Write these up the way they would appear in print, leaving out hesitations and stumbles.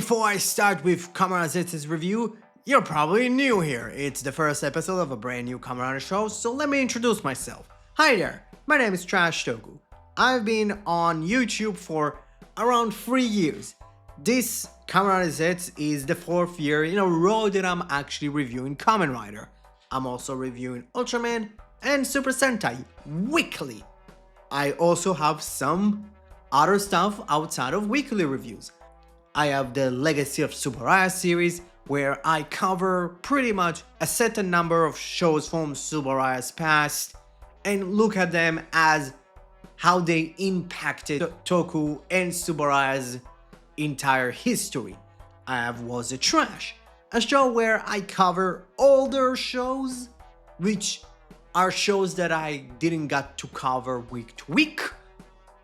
Before I start with Kamem ZEZTZ review, you're probably new here. It's the first episode of a brand new Kamem show, so let me introduce myself. Hi there, my name is Trash Togu. I've been on YouTube for around 3 years. This Kamem ZEZTZ is the 4th year in a row that I'm actually reviewing Kamen Rider. I'm also reviewing Ultraman and Super Sentai weekly. I also have some other stuff outside of weekly reviews. I have the Legacy of Subaraya series, where I cover pretty much a certain number of shows from Subaraya's past and look at them as how they impacted Toku and Subaraya's entire history. I have Was It Trash, a show where I cover older shows, which are shows that I didn't get to cover week to week,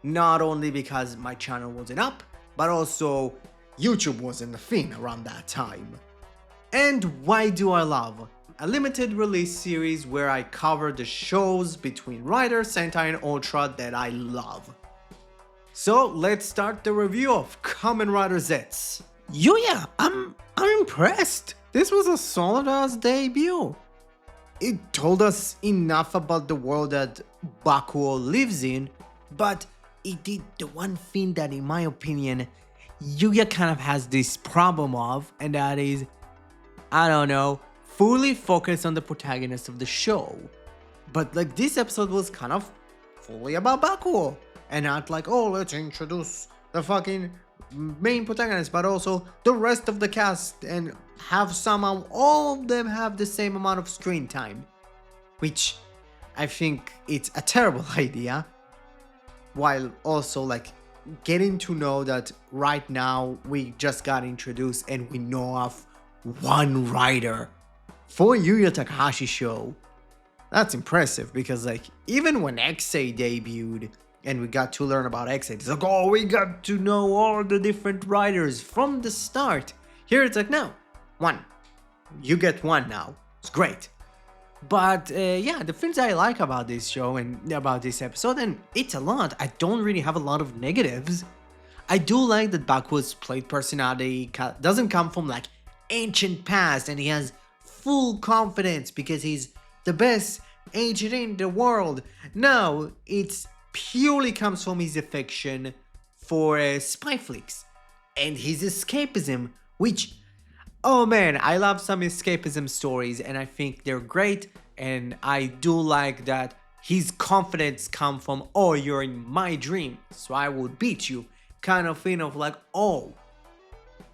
not only because my channel wasn't up, but also YouTube wasn't a thing around that time. And why do I love? A limited release series where I cover the shows between Rider, Sentai and Ultra that I love. So let's start the review of Kamen Rider ZEZTZ. Yeah, I'm impressed. This was a solid ass debut. It told us enough about the world that Bakuo lives in, but it did the one thing that, in my opinion, Yuya kind of has this problem of, and that is, I don't know, fully focus on the protagonist of the show. But like this episode was kind of fully about Bakuo, and not like, oh, let's introduce the fucking main protagonist, but also the rest of the cast and have somehow all of them have the same amount of screen time, which I think it's a terrible idea, while also like getting to know that right now we just got introduced and we know of one rider for Yu Yu Takahashi show. That's impressive because like even when XA debuted and we got to learn about XA, it's like, oh, we got to know all the different riders from the start. Here it's like, no, one. You get one now. It's great. But yeah, the things I like about this show and about this episode, and it's a lot, I don't really have a lot of negatives. I do like that Bakuo's played personality doesn't come from like ancient past and he has full confidence because he's the best agent in the world. No, it's purely comes from his affection for spy flicks and his escapism, which, oh man, I love some escapism stories and I think they're great, and I do like that his confidence come from, oh, you're in my dream, so I will beat you, kind of thing of like, oh,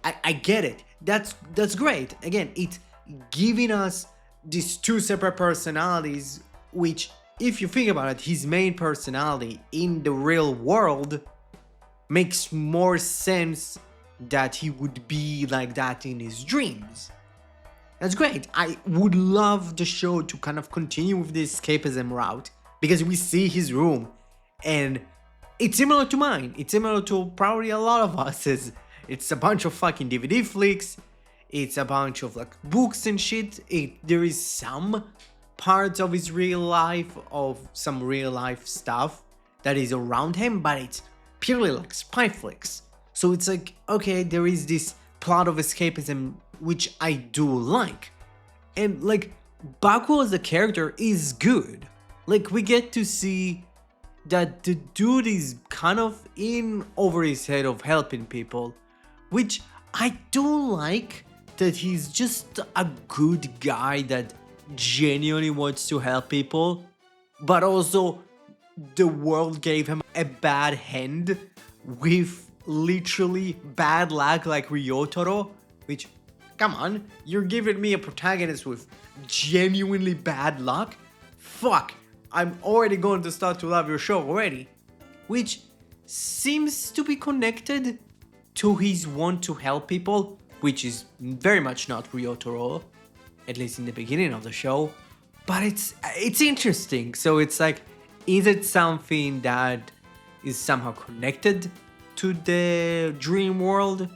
I get it. That's great. Again, it's giving us these two separate personalities, which, if you think about it, his main personality in the real world makes more sense that he would be like that in his dreams. That's great. I would love the show to kind of continue with the escapism route because we see his room and it's similar to mine. It's similar to probably a lot of us. It's a bunch of fucking DVD flicks. It's a bunch of like books and shit. There is some parts of his real life, of some real life stuff that is around him, but it's purely like spy flicks. So it's like, okay, there is this plot of escapism, which I do like. And like, Bakuo as a character is good. Like, we get to see that the dude is kind of in over his head of helping people, which I do like, that he's just a good guy that genuinely wants to help people, but also the world gave him a bad hand with literally bad luck like Ryotaro, which, come on, you're giving me a protagonist with genuinely bad luck? Fuck, I'm already going to start to love your show already. Which seems to be connected to his want to help people, which is very much not Ryotaro, at least in the beginning of the show. But it's interesting. So it's like, is it something that is somehow connected to the dream world?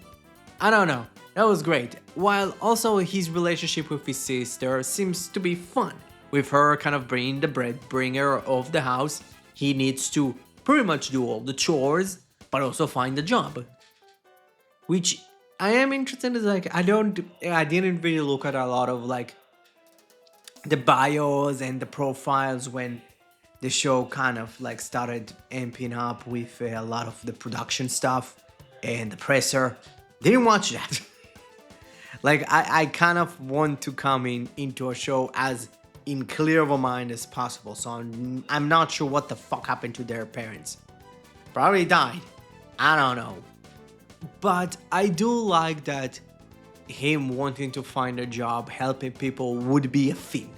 I don't know. That was great. While also his relationship with his sister seems to be fun. With her kind of being the bread bringer of the house, he needs to pretty much do all the chores, but also find a job. Which I am interested is like I didn't really look at a lot of like the bios and the profiles when the show kind of like started amping up with a lot of the production stuff and the presser. Didn't watch that. Like I kind of want to come into a show as in clear of a mind as possible. So I'm not sure what the fuck happened to their parents. Probably died. I don't know. But I do like that him wanting to find a job helping people would be a theme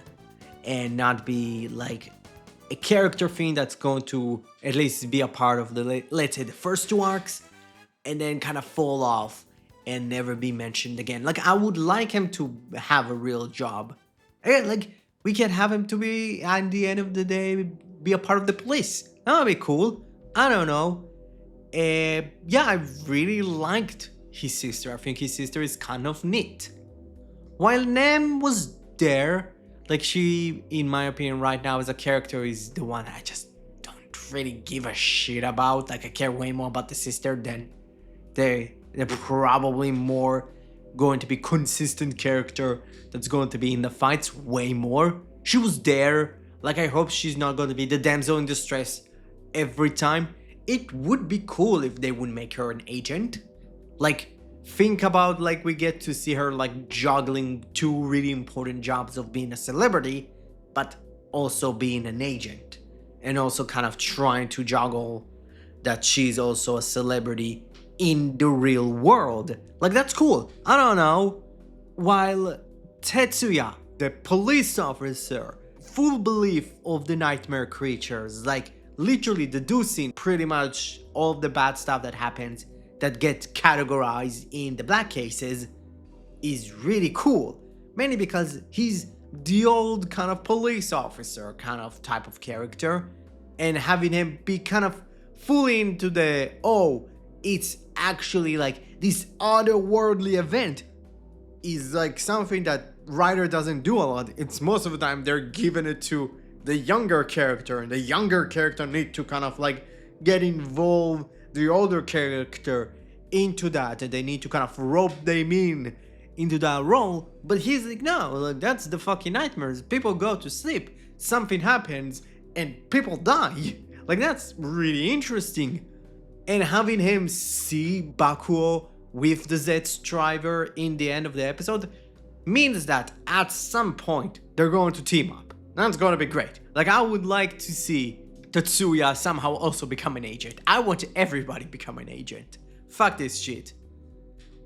and not be like a character thing that's going to at least be a part of the, let's say, the first two arcs and then kind of fall off and never be mentioned again. Like I would like him to have a real job. Again, like we can have him to be at the end of the day be a part of the police. That would be cool. I don't know. Yeah, I really liked his sister. I think his sister is kind of neat. While Nem was there, like she, in my opinion, right now as a character is the one I just don't really give a shit about. Like I care way more about the sister than they're probably more going to be consistent character that's going to be in the fights way more. She was there. Like I hope she's not going to be the damsel in distress every time. It would be cool if they would make her an agent. Like think about like we get to see her like juggling two really important jobs of being a celebrity, but also being an agent. And also kind of trying to juggle that she's also a celebrity in the real world. Like that's cool. I don't know. While Tetsuya, the police officer, full belief of the nightmare creatures, like literally deducing pretty much all of the bad stuff that happens that gets categorized in the black cases, is really cool. Mainly because he's the old kind of police officer kind of type of character, and having him be kind of fully into the, oh, it's actually like this otherworldly event is like something that writer doesn't do a lot. It's most of the time they're giving it to the younger character, and the younger character need to kind of like get involved the older character into that, and they need to kind of rope them into that role. But he's like, no, like, that's the fucking nightmares. People go to sleep, something happens, and people die. Like that's really interesting. And having him see Bakuo with the ZEZTZ driver in the end of the episode means that at some point they're going to team up. That's gonna be great. Like I would like to see Tetsuya somehow also become an agent. I want everybody become an agent. Fuck this shit.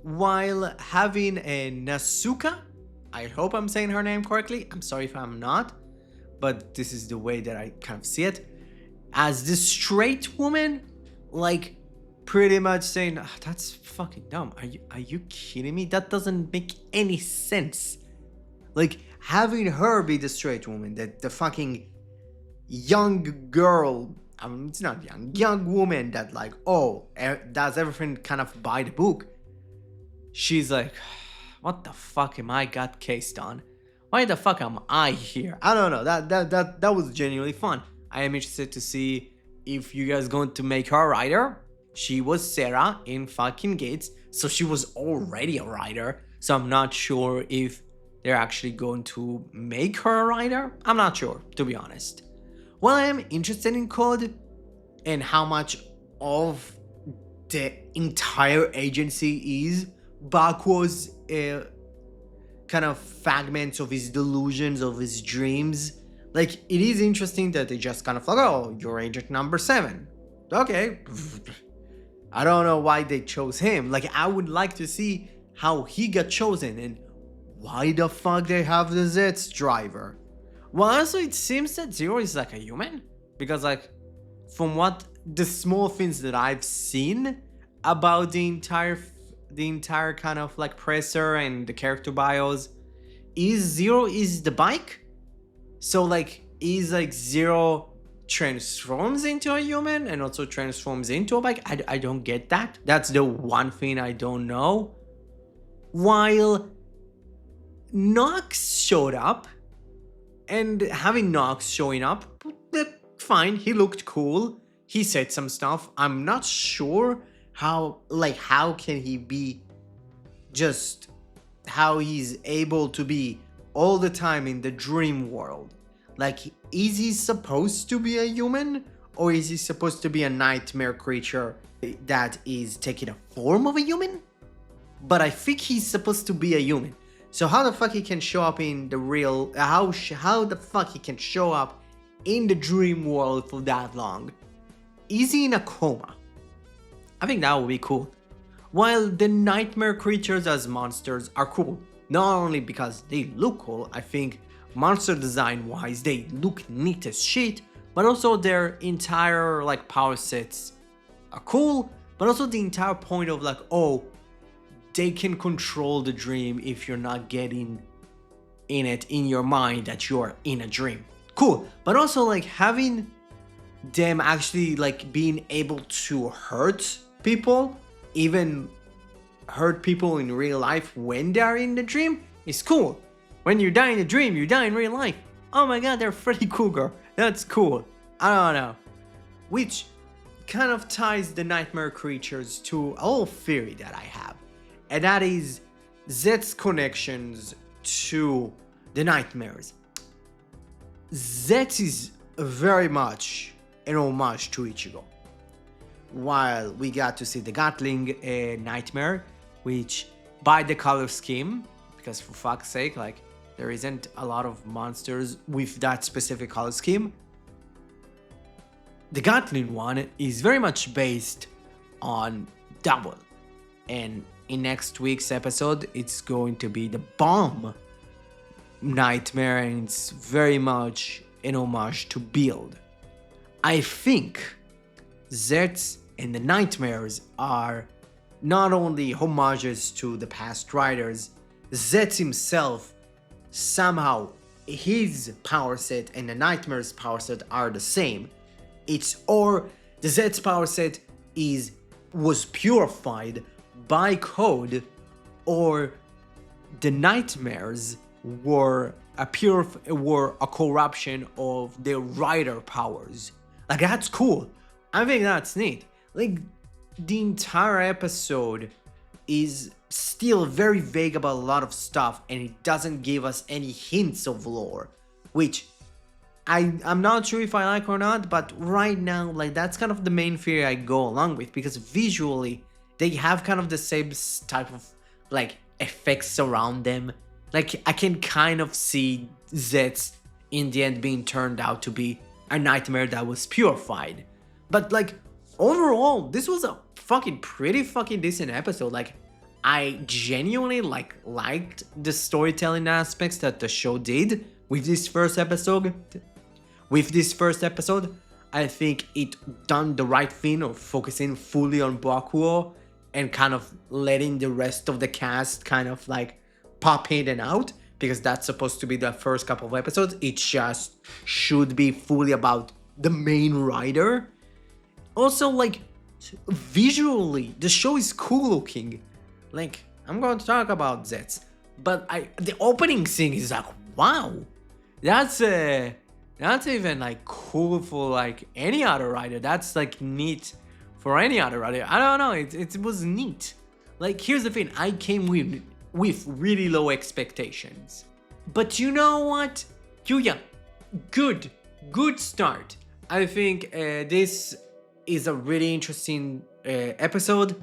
While having a Nasuka, I hope I'm saying her name correctly. I'm sorry if I'm not, but this is the way that I kind of see it. As the straight woman, like pretty much saying, oh, that's fucking dumb. Are you kidding me? That doesn't make any sense. Like having her be the straight woman, the fucking young girl, it's not young woman that like, oh, does everything kind of by the book. She's like, what the fuck am I got cased on? Why the fuck am I here? I don't know. That was genuinely fun. I am interested to see if you guys going to make her a writer. She was Sarah in fucking Gates, so she was already a writer. So I'm not sure if they're actually going to make her a writer. I'm not sure, to be honest. Well, I am interested in Code and how much of the entire agency is Bakuo's kind of fragments of his delusions, of his dreams. Like, it is interesting that they just kind of like, oh, you're agent number 7. Okay. I don't know why they chose him. Like, I would like to see how he got chosen and why the fuck they have the ZEZTZ driver. Well, also, it seems that Zero is like a human. Because, like, from what the small things that I've seen about the entire kind of like presser and the character bios, is Zero is the bike. So like is like Zero transforms into a human and also transforms into a bike. I don't get that. That's the one thing I don't know. While Nox showed up, and having Nox showing up, fine, he looked cool. He said some stuff. I'm not sure how can he be just how he's able to be all the time in the dream world. Like, is he supposed to be a human, or is he supposed to be a nightmare creature that is taking a form of a human? But I think he's supposed to be a human. So how the fuck he can show up in the real... How the fuck he can show up in the dream world for that long? Is he in a coma? I think that would be cool. While the nightmare creatures as monsters are cool, not only because they look cool, I think monster design wise they look neat as shit, but also their entire like power sets are cool, but also the entire point of like, oh, they can control the dream if you're not getting in it in your mind that you're in a dream. Cool, but also like having them actually like being able to hurt people, even hurt people in real life when they're in the dream is cool. When you die in a dream, you die in real life. Oh my god, they're Freddy Krueger. That's cool. I don't know. Which kind of ties the nightmare creatures to a whole theory that I have. And that is Z's connections to the nightmares. Z is very much an homage to Ichigo. While we got to see the Gatling nightmare, which by the color scheme, because for fuck's sake, like, there isn't a lot of monsters with that specific color scheme. The Gatling one is very much based on Double. And in next week's episode, it's going to be the Bomb nightmare, and it's very much an homage to Build. I think Zets and the nightmares are not only homages to the past writers, Zets himself, somehow his power set and the nightmares power set are the same. It's or the Zets power set was purified by code, or the nightmares were a corruption of the writer powers. Like, that's cool. I think that's neat. Like, the entire episode is still very vague about a lot of stuff, and it doesn't give us any hints of lore, which I'm not sure if I like or not, but right now, like, that's kind of the main theory I go along with, because visually they have kind of the same type of like effects around them. Like, I can kind of see Zets in the end being turned out to be a nightmare that was purified. But like, overall, this was a pretty fucking decent episode. Like, I genuinely liked the storytelling aspects that the show did with this first episode. I think it done the right thing of focusing fully on Bakuo and kind of letting the rest of the cast kind of like pop in and out, because that's supposed to be the first couple of episodes. It just should be fully about the main writer. Also, like, visually, the show is cool looking. Like, I'm going to talk about Zets, but the opening scene is like, wow, that's even like cool for like any other writer. That's like neat for any other writer. I don't know, it was neat. Like, here's the thing, I came with really low expectations. But you know what? Yuya, good start. I think this is a really interesting episode.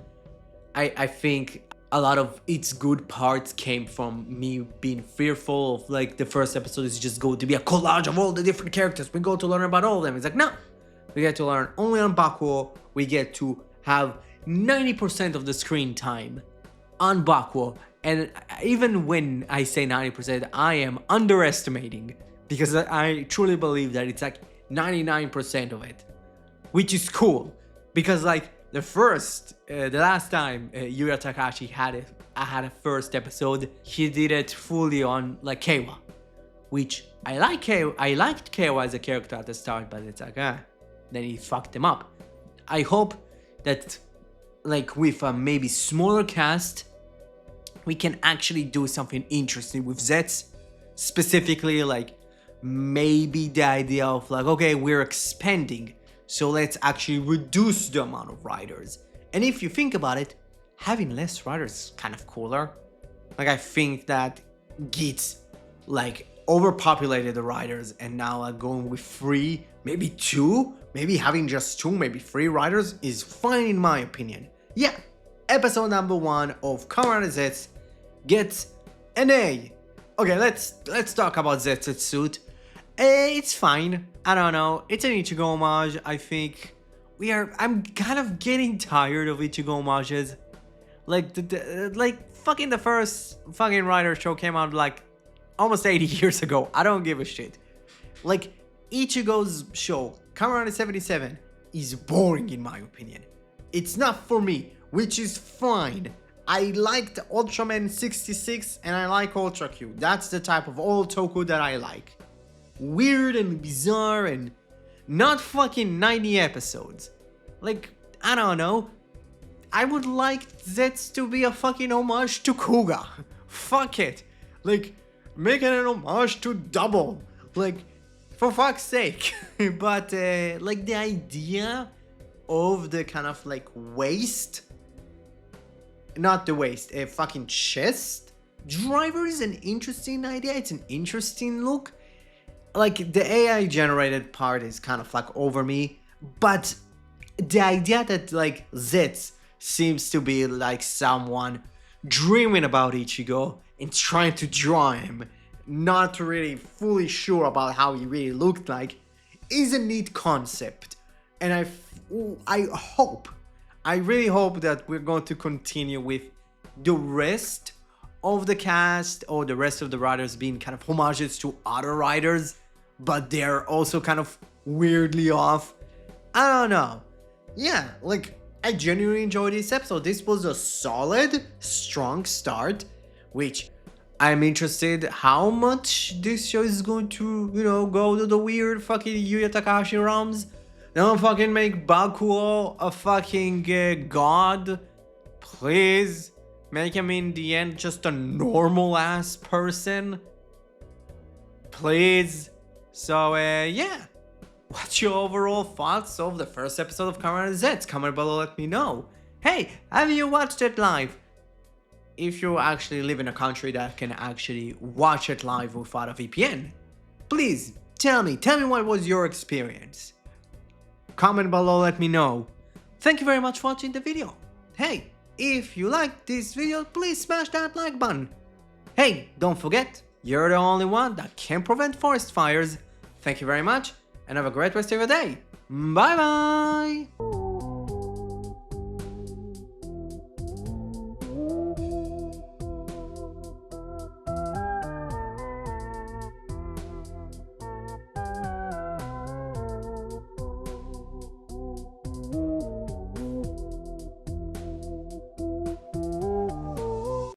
I think a lot of its good parts came from me being fearful of like the first episode is just going to be a collage of all the different characters. We go to learn about all of them. It's like, no, we get to learn only on Bakuo. We get to have 90% of the screen time on Bakuo. And even when I say 90%, I am underestimating, because I truly believe that it's like 99% of it, which is cool. Because like the last time Yuya Takahashi had a first episode, he did it fully on like Keiwa, which I liked Keiwa as a character at the start, but it's like, then he fucked him up. I hope that like with a maybe smaller cast, we can actually do something interesting with Zets. Specifically, like maybe the idea of like, okay, we're expanding, so let's actually reduce the amount of writers. And if you think about it, having less riders is kind of cooler. Like, I think that Gits like overpopulated the riders, and now like going with 3, maybe 2, maybe having just 2, maybe 3 riders is fine in my opinion. Yeah, episode number 1 of Kamen ZEZTZ gets an A. Okay, let's talk about ZEZTZ. It's fine. I don't know. It's an Ichigo homage. I think I'm kind of getting tired of Ichigo homages. Like like fucking the first fucking Rider show came out like almost 80 years ago. I don't give a shit. Like, Ichigo's show, Kamen 77, is boring in my opinion. It's not for me, which is fine. I liked Ultraman 66 and I like Ultra Q. That's the type of old Toku that I like. Weird and bizarre and not fucking 90 episodes. Like, I don't know. I would like ZEZTZ to be a fucking homage to Kuga. Fuck it. Like, making an homage to Double. Like, for fuck's sake. But, like, the idea of the kind of, like, waist. Not the waist, a fucking chest driver is an interesting idea. It's an interesting look. Like, the AI generated part is kind of like over me. But the idea that, like, ZEZTZ seems to be like someone dreaming about Ichigo and trying to draw him, not really fully sure about how he really looked like, is a neat concept. And I really hope that we're going to continue with the rest of the cast or the rest of the writers being kind of homages to other writers, but they're also kind of weirdly off. I don't know. Yeah, like, I genuinely enjoyed this episode. This was a solid, strong start, which I'm interested how much this show is going to, you know, go to the weird fucking Yuya Takahashi realms. Don't fucking make Bakuo a fucking god. Please make him in the end just a normal ass person. Please. So, yeah. What's your overall thoughts of the first episode of Kamen ZEZTZ? Comment below, let me know. Hey, have you watched it live? If you actually live in a country that can actually watch it live without a VPN, please tell me what was your experience. Comment below, let me know. Thank you very much for watching the video. Hey, if you liked this video, please smash that like button. Hey, don't forget, you're the only one that can prevent forest fires. Thank you very much, and have a great rest of your day. Bye bye!